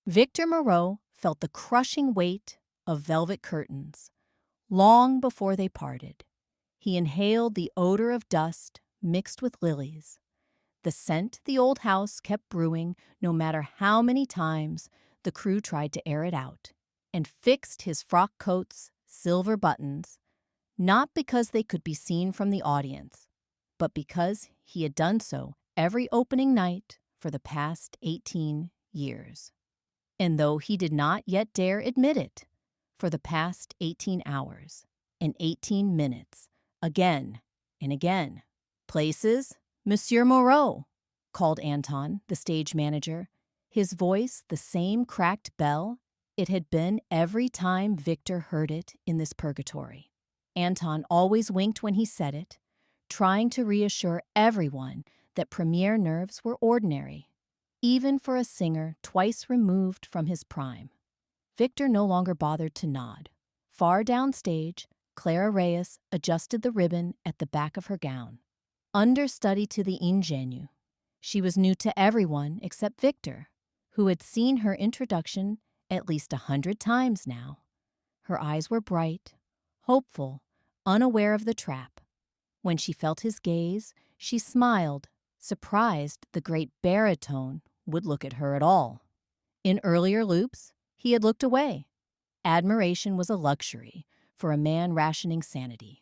Victor Moreau felt the crushing weight of velvet curtains long before they parted. He inhaled the odor of dust mixed with lilies, the scent the old house kept brewing no matter how many times the crew tried to air it out, and fixed his frock coat's silver buttons, not because they could be seen from the audience, but because he had done so every opening night for the past 18 years. And though he did not yet dare admit it, for the past 18 hours and 18 minutes, again and again. Places, Monsieur Moreau, called Anton, the stage manager, his voice the same cracked bell it had been every time Victor heard it in this purgatory. Anton always winked when he said it, trying to reassure everyone that premiere nerves were ordinary, even for a singer twice removed from his prime. Victor no longer bothered to nod. Far downstage, Clara Reyes adjusted the ribbon at the back of her gown. Understudy to the ingenue, she was new to everyone except Victor, who had seen her introduction at least 100 times now. Her eyes were bright, hopeful, unaware of the trap. When she felt his gaze, she smiled, surprised the great baritone would look at her at all. In earlier loops, he had looked away. Admiration was a luxury for a man rationing sanity.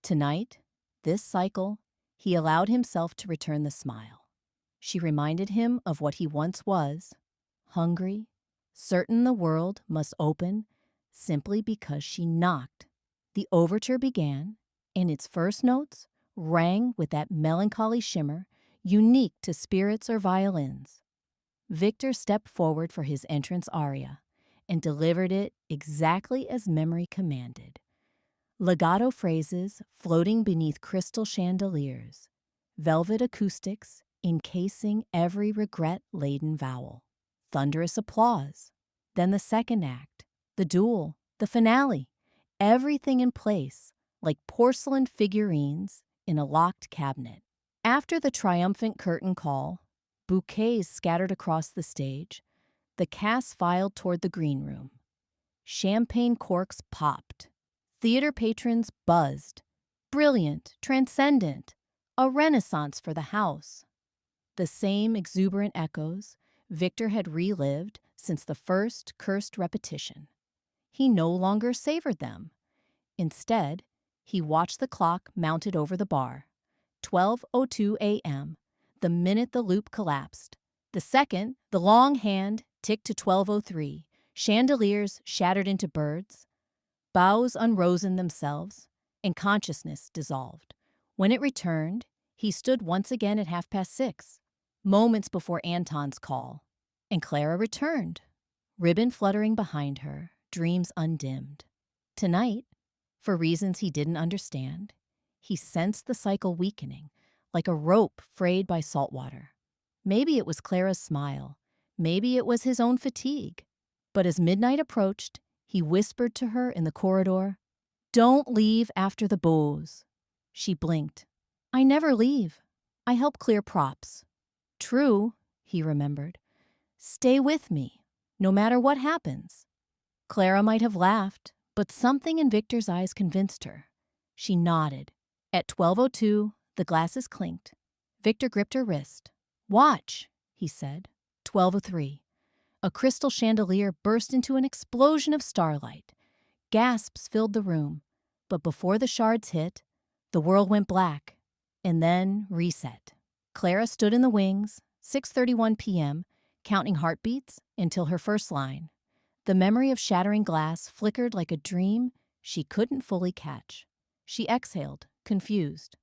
Tonight, this cycle, he allowed himself to return the smile. She reminded him of what he once was, hungry, certain the world must open simply because she knocked. The overture began, and its first notes rang with that melancholy shimmer unique to spirits or violins. Victor stepped forward for his entrance aria and delivered it exactly as memory commanded. Legato phrases floating beneath crystal chandeliers, velvet acoustics encasing every regret-laden vowel, thunderous applause. Then the second act, the duel, the finale, everything in place, like porcelain figurines in a locked cabinet. After the triumphant curtain call, bouquets scattered across the stage, the cast filed toward the green room. Champagne corks popped. Theater patrons buzzed. Brilliant, transcendent, a renaissance for the house. The same exuberant echoes Victor had relived since the first cursed repetition. He no longer savored them. Instead, he watched the clock mounted over the bar. 12:02 a.m., the minute the loop collapsed. The second, the long hand, ticked to 12:03. Chandeliers shattered into birds. Boughs unrosen themselves, and consciousness dissolved. When it returned, he stood once again at 6:30, moments before Anton's call. And Clara returned, ribbon fluttering behind her, dreams undimmed. Tonight, for reasons he didn't understand, he sensed the cycle weakening, like a rope frayed by salt water. Maybe it was Clara's smile, maybe it was his own fatigue. But as midnight approached, he whispered to her in the corridor, "Don't leave after the bows." She blinked. "I never leave. I help clear props." "True," he remembered. "Stay with me, no matter what happens." Clara might have laughed, but something in Victor's eyes convinced her. She nodded. At 12:02, the glasses clinked. Victor gripped her wrist. "Watch," he said. 12:03. A crystal chandelier burst into an explosion of starlight. Gasps filled the room, but before the shards hit, the world went black, and then reset. Clara stood in the wings, 6:31 p.m., counting heartbeats until her first line. The memory of shattering glass flickered like a dream she couldn't fully catch. She exhaled, confused.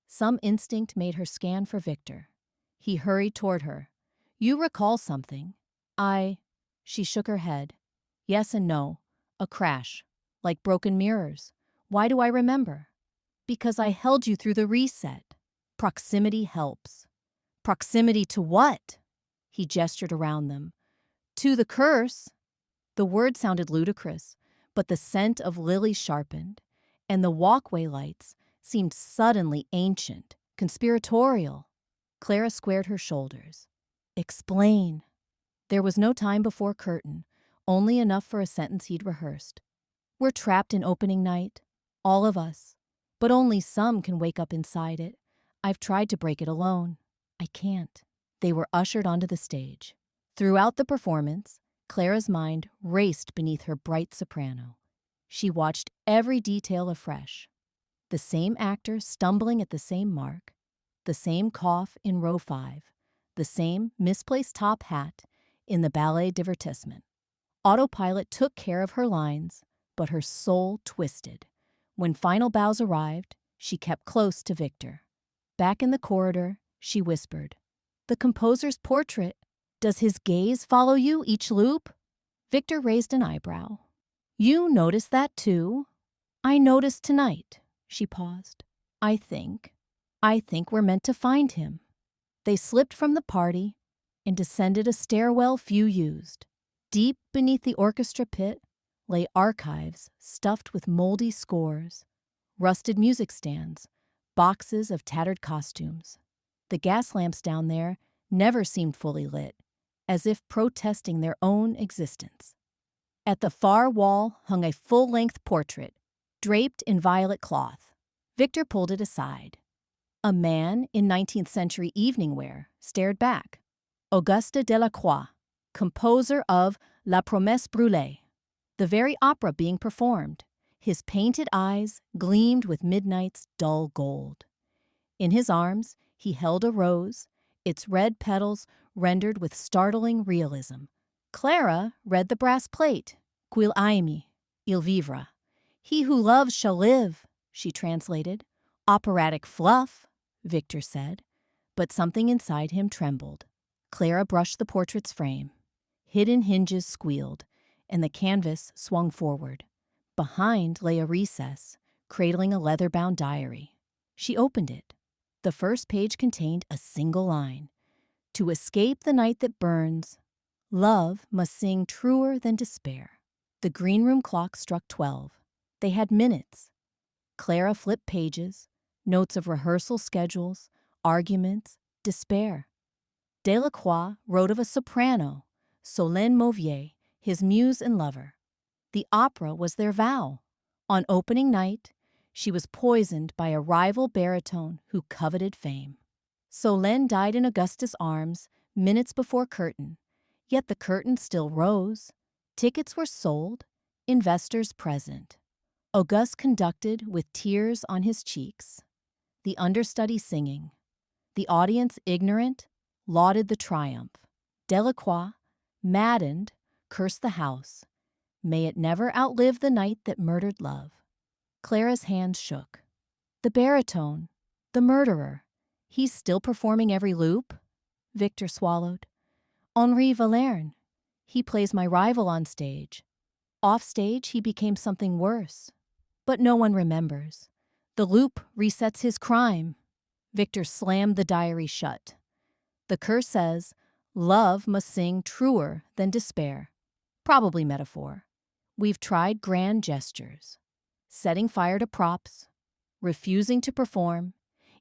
Some instinct made her scan for Victor. He hurried toward her. "You recall something." She shook her head. "Yes and no. A crash. Like broken mirrors. Why do I remember?" "Because I held you through the reset. Proximity helps." "Proximity to what?" He gestured around them. "To the curse." The word sounded ludicrous, but the scent of lilies sharpened, and the walkway lights seemed suddenly ancient, conspiratorial. Clara squared her shoulders. "Explain." There was no time before curtain, only enough for a sentence he'd rehearsed. We're trapped in opening night, all of us, but only some can wake up inside it. I've tried to break it alone. I can't. They were ushered onto the stage. Throughout the performance, Clara's mind raced beneath her bright soprano. She watched every detail afresh. The same actor stumbling at the same mark, the same cough in row 5, the same misplaced top hat in the ballet divertissement. Autopilot took care of her lines, but her soul twisted. When final bows arrived, she kept close to Victor. Back in the corridor, she whispered, "The composer's portrait. Does his gaze follow you each loop?" Victor raised an eyebrow. "You noticed that too?" "I noticed tonight." She paused. I think we're meant to find him." They slipped from the party and descended a stairwell few used. Deep beneath the orchestra pit lay archives stuffed with moldy scores, rusted music stands, boxes of tattered costumes. The gas lamps down there never seemed fully lit, as if protesting their own existence. At the far wall hung a full-length portrait, draped in violet cloth. Victor pulled it aside. A man in 19th century evening wear stared back. Auguste Delacroix, composer of La Promesse Brûlée, the very opera being performed. His painted eyes gleamed with midnight's dull gold. In his arms, he held a rose, its red petals rendered with startling realism. Clara read the brass plate, "Qu'il aime, il vivra." "He who loves shall live," she translated. "Operatic fluff," Victor said, but something inside him trembled. Clara brushed the portrait's frame. Hidden hinges squealed, and the canvas swung forward. Behind lay a recess, cradling a leather-bound diary. She opened it. The first page contained a single line. "To escape the night that burns, love must sing truer than despair." The green room clock struck 12. They had minutes. Clara flipped pages, notes of rehearsal schedules, arguments, despair. Delacroix wrote of a soprano, Solène Mauvier, his muse and lover. The opera was their vow. On opening night, she was poisoned by a rival baritone who coveted fame. Solène died in Auguste's arms minutes before curtain, yet the curtain still rose. Tickets were sold, investors present. Auguste conducted with tears on his cheeks, the understudy singing. The audience, ignorant, lauded the triumph. Delacroix, maddened, cursed the house. May it never outlive the night that murdered love. Clara's hands shook. The baritone, the murderer, he's still performing every loop? Victor swallowed. Henri Valerne, he plays my rival on stage. Off stage, he became something worse. But no one remembers. The loop resets his crime. Victor slammed the diary shut. The curse says, love must sing truer than despair. Probably metaphor. We've tried grand gestures. Setting fire to props, refusing to perform,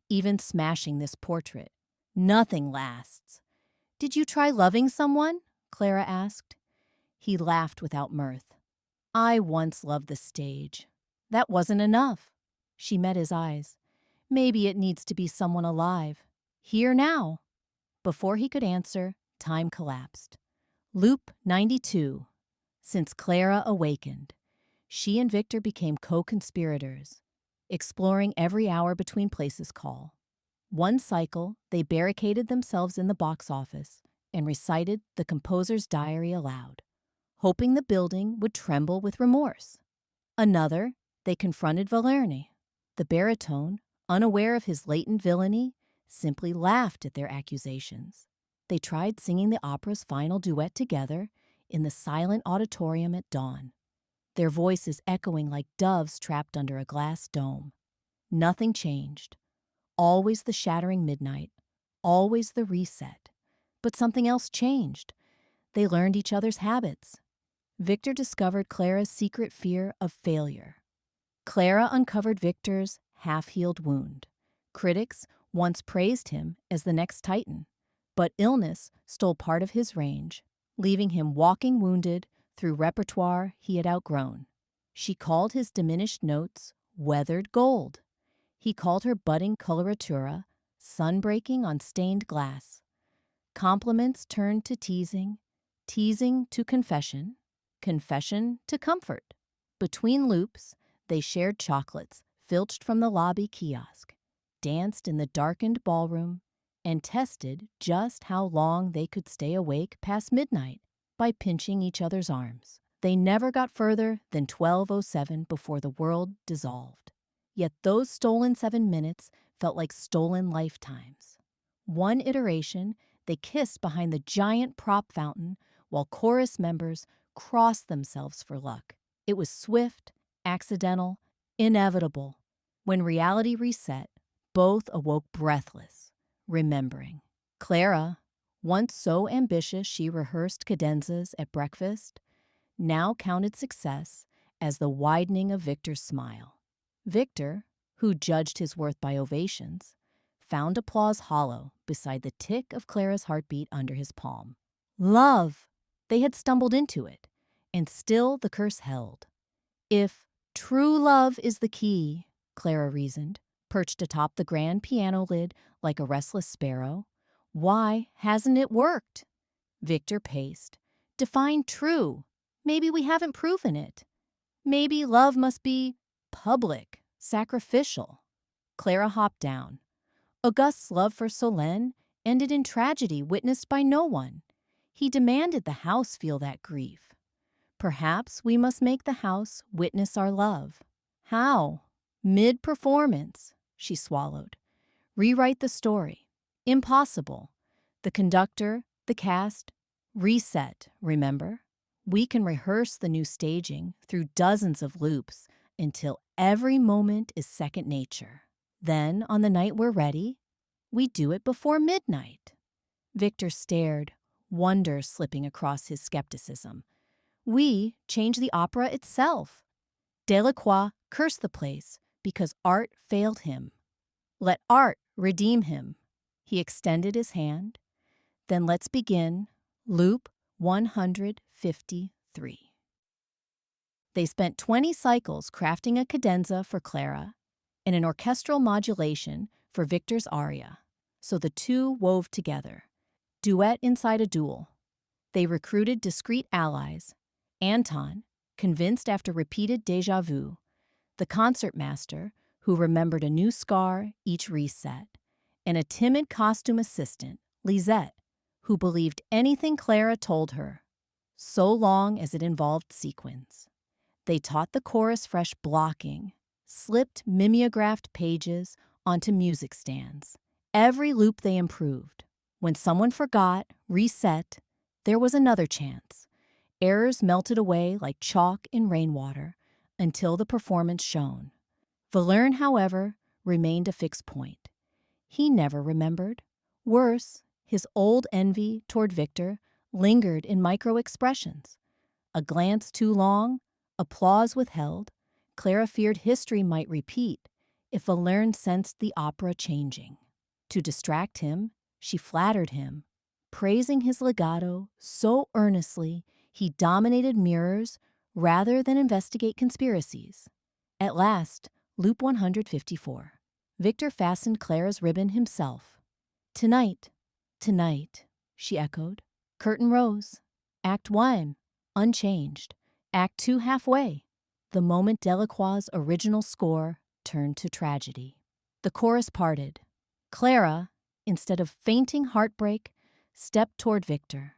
even smashing this portrait. Nothing lasts. Did you try loving someone? Clara asked. He laughed without mirth. I once loved the stage. That wasn't enough. She met his eyes. Maybe it needs to be someone alive. Here now. Before he could answer, time collapsed. Loop 92. Since Clara awakened, she and Victor became co-conspirators, exploring every hour between places call. One cycle, they barricaded themselves in the box office and recited the composer's diary aloud, hoping the building would tremble with remorse. Another, they confronted Valerne. The baritone, unaware of his latent villainy, simply laughed at their accusations. They tried singing the opera's final duet together in the silent auditorium at dawn, their voices echoing like doves trapped under a glass dome. Nothing changed. Always the shattering midnight, always the reset. But something else changed. They learned each other's habits. Victor discovered Clara's secret fear of failure. Clara uncovered Victor's half-healed wound. Critics once praised him as the next Titan, but illness stole part of his range. leaving him walking wounded through repertoire he had outgrown. She called his diminished notes weathered gold. He called her budding coloratura sun-breaking on stained glass. Compliments turned to teasing, teasing to confession, confession to comfort. Between loops, they shared chocolates filched from the lobby kiosk, danced in the darkened ballroom, and tested just how long they could stay awake past midnight by pinching each other's arms. They never got further than 12:07 before the world dissolved. Yet those stolen 7 minutes felt like stolen lifetimes. One iteration, they kissed behind the giant prop fountain while chorus members crossed themselves for luck. It was swift, accidental, inevitable. When reality reset, both awoke breathless, remembering. Clara, once so ambitious she rehearsed cadenzas at breakfast, now counted success as the widening of Victor's smile. Victor, who judged his worth by ovations, found applause hollow beside the tick of Clara's heartbeat under his palm. Love! They had stumbled into it, and still the curse held. If true love is the key, Clara reasoned, perched atop the grand piano lid like a restless sparrow, why hasn't it worked? Victor paced. Define true. Maybe we haven't proven it. Maybe love must be public, sacrificial. Clara hopped down. Auguste's love for Solène ended in tragedy witnessed by no one. He demanded the house feel that grief. Perhaps we must make the house witness our love. How? Mid-performance, she swallowed. Rewrite the story. Impossible. The conductor, the cast, reset, remember? We can rehearse the new staging through dozens of loops until every moment is second nature. Then, on the night we're ready, we do it before midnight. Victor stared, wonder slipping across his skepticism. We change the opera itself. Delacroix cursed the place because art failed him. Let art redeem him. He extended his hand. Then let's begin loop 153. They spent 20 cycles crafting a cadenza for Clara and an orchestral modulation for Victor's aria, so the two wove together, duet inside a duel. They recruited discreet allies, Anton, convinced after repeated déjà vu, the concertmaster, who remembered a new scar each reset, and a timid costume assistant, Lisette, who believed anything Clara told her, so long as it involved sequins. They taught the chorus fresh blocking, slipped mimeographed pages onto music stands. Every loop they improved. When someone forgot, reset, there was another chance. Errors melted away like chalk in rainwater until the performance shone. Valerne, however, remained a fixed point. He never remembered. Worse, his old envy toward Victor lingered in micro-expressions. A glance too long, applause withheld. Clara feared history might repeat if Valerne sensed the opera changing. To distract him, she flattered him, praising his legato so earnestly he dominated mirrors rather than investigate conspiracies. At last, loop 154. Victor fastened Clara's ribbon himself. Tonight, tonight, she echoed. Curtain rose. Act 1, unchanged. Act 2 halfway. The moment Delacroix's original score turned to tragedy. The chorus parted. Clara, instead of fainting heartbreak, stepped toward Victor.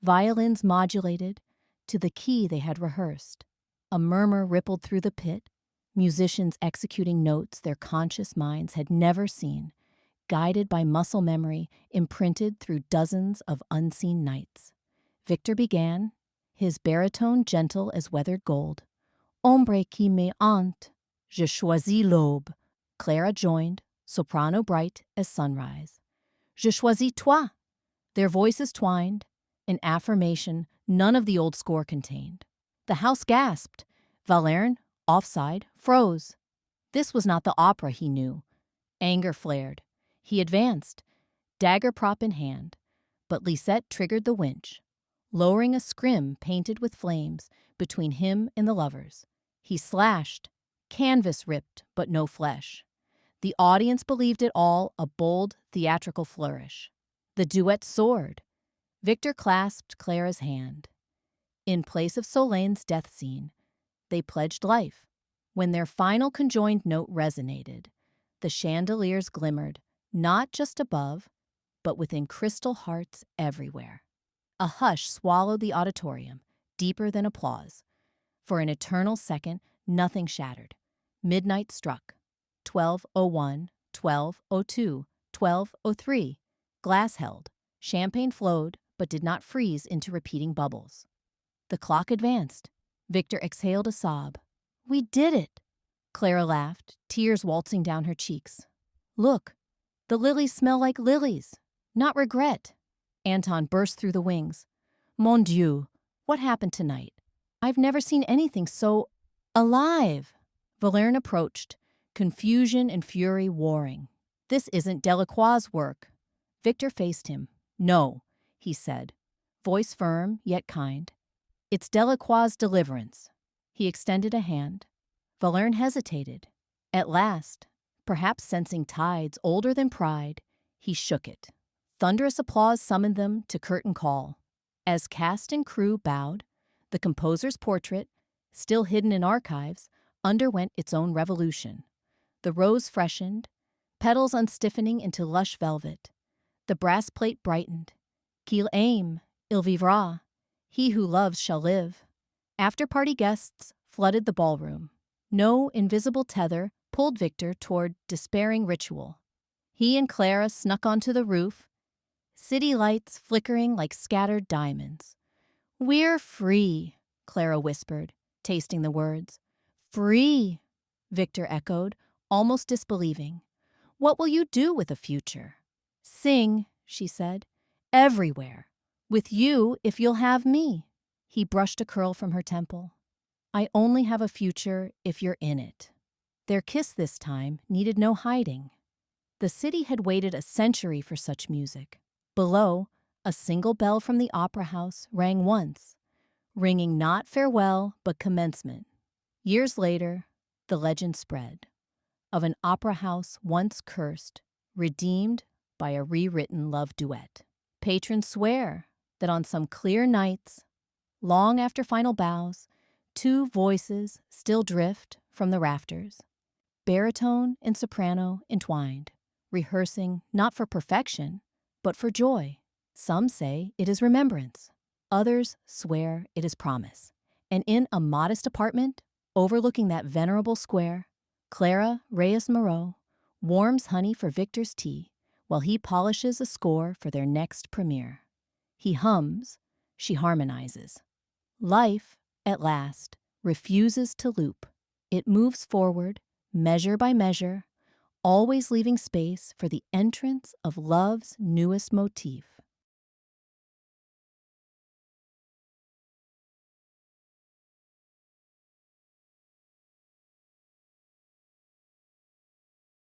Violins modulated to the key they had rehearsed. A murmur rippled through the pit, musicians executing notes their conscious minds had never seen, guided by muscle memory imprinted through dozens of unseen nights. Victor began, his baritone gentle as weathered gold. Ombre qui me hante, je choisis l'aube. Clara joined, soprano bright as sunrise. Je choisis toi. Their voices twined, an affirmation none of the old score contained. The house gasped. Valerne, offside, froze. This was not the opera he knew. Anger flared. He advanced, dagger prop in hand, but Lisette triggered the winch. lowering a scrim painted with flames between him and the lovers. He slashed, canvas ripped, but no flesh. The audience believed it all a bold, theatrical flourish. The duet soared. Victor clasped Clara's hand. In place of Solène's death scene, they pledged life. When their final conjoined note resonated, the chandeliers glimmered, not just above, but within crystal hearts everywhere. A hush swallowed the auditorium, deeper than applause. For an eternal second, nothing shattered. Midnight struck. 12:01, 12:02, 12:03. Glass held. Champagne flowed, but did not freeze into repeating bubbles. The clock advanced. Victor exhaled a sob. "We did it!" Clara laughed, tears waltzing down her cheeks. "Look, the lilies smell like lilies, not regret." Anton burst through the wings. "Mon Dieu, what happened tonight? I've never seen anything so alive." Valerne approached, confusion and fury warring. "This isn't Delacroix's work." Victor faced him. "No," he said, voice firm yet kind. "It's Delacroix's deliverance." He extended a hand. Valerne hesitated. At last, perhaps sensing tides older than pride, he shook it. Thunderous applause summoned them to curtain call. As cast and crew bowed, the composer's portrait, still hidden in archives, underwent its own revolution. The rose freshened, petals unstiffening into lush velvet. The brass plate brightened. Qu'il aime, il vivra. He who loves shall live. After-party guests flooded the ballroom. No invisible tether pulled Victor toward despairing ritual. He and Clara snuck onto the roof, city lights flickering like scattered diamonds. "We're free," Clara whispered, tasting the words. "Free," Victor echoed, almost disbelieving. "What will you do with a future?" "Sing," she said, "everywhere. With you if you'll have me." He brushed a curl from her temple. "I only have a future if you're in it." Their kiss this time needed no hiding. The city had waited a century for such music. Below, a single bell from the opera house rang once, ringing not farewell but commencement. Years later, the legend spread of an opera house once cursed, redeemed by a rewritten love duet. Patrons swear that on some clear nights, long after final bows, two voices still drift from the rafters, baritone and soprano entwined, rehearsing not for perfection, but for joy. Some say it is remembrance. Others swear it is promise. And in a modest apartment overlooking that venerable square, Clara Reyes-Moreau warms honey for Victor's tea while he polishes a score for their next premiere. He hums, she harmonizes. Life, at last, refuses to loop. It moves forward, measure by measure, always leaving space for the entrance of love's newest motif.